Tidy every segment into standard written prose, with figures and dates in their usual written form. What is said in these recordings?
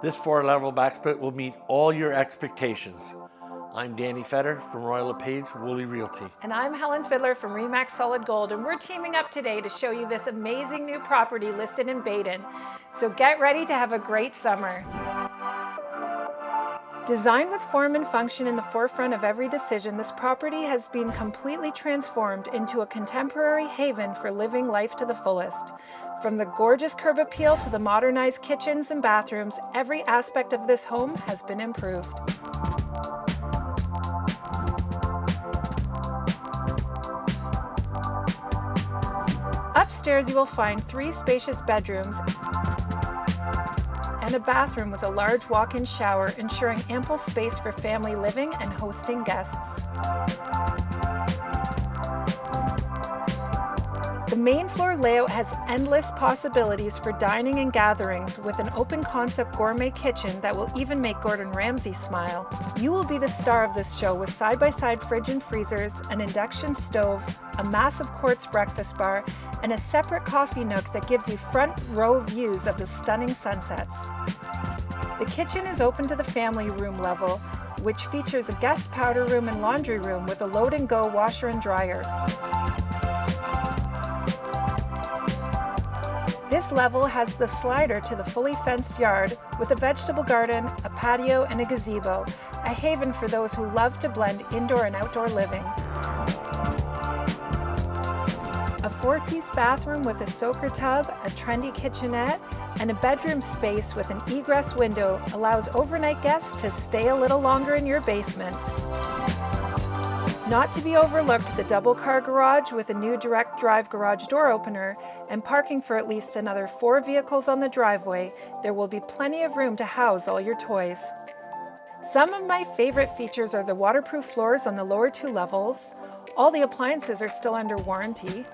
This 4-level backsplit will meet all your expectations. I'm Danny Fedder from Royal LePage Woolley Realty. And I'm Helen Fidler from Remax Solid Gold, and we're teaming up today to show you this amazing new property listed in Baden. So get ready to have a great summer. Designed with form and function in the forefront of every decision, this property has been completely transformed into a contemporary haven for living life to the fullest. From the gorgeous curb appeal to the modernized kitchens and bathrooms, every aspect of this home has been improved. Upstairs you will find 3 spacious bedrooms and a bathroom with a large walk-in shower, ensuring ample space for family living and hosting guests. The main floor layout has endless possibilities for dining and gatherings, with an open concept gourmet kitchen that will even make Gordon Ramsay smile. You will be the star of this show with side-by-side fridge and freezers, an induction stove, a massive quartz breakfast bar, and a separate coffee nook that gives you front row views of the stunning sunsets. The kitchen is open to the family room level, which features a guest powder room and laundry room with a load and go washer and dryer. This level has the slider to the fully fenced yard with a vegetable garden, a patio, and a gazebo, a haven for those who love to blend indoor and outdoor living. A 4-piece bathroom with a soaker tub, a trendy kitchenette, and a bedroom space with an egress window allows overnight guests to stay a little longer in your basement. Not to be overlooked, the double-car garage with a new direct drive garage door opener and parking for at least another 4 vehicles on the driveway. There will be plenty of room to house all your toys. Some of my favorite features are the waterproof floors on the lower 2 levels. All the appliances are still under warranty.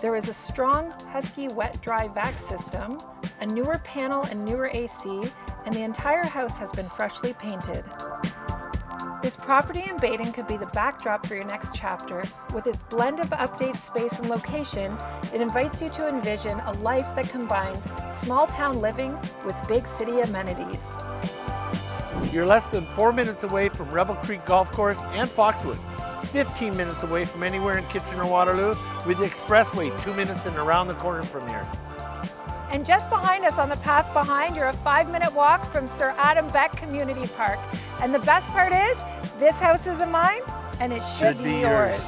There is a strong Husky wet-dry vac system, a newer panel and newer AC, and the entire house has been freshly painted. This property in Baden could be the backdrop for your next chapter. With its blend of updates, space, and location, it invites you to envision a life that combines small-town living with big city amenities. You're less than 4 minutes away from Rebel Creek Golf Course and Foxwood, 15 minutes away from anywhere in Kitchener-Waterloo, with the expressway 2 minutes and around the corner from here. And just behind us on the path behind, you're a 5-minute walk from Sir Adam Beck Community Park. And the best part is, this house is mine, and it should be yours.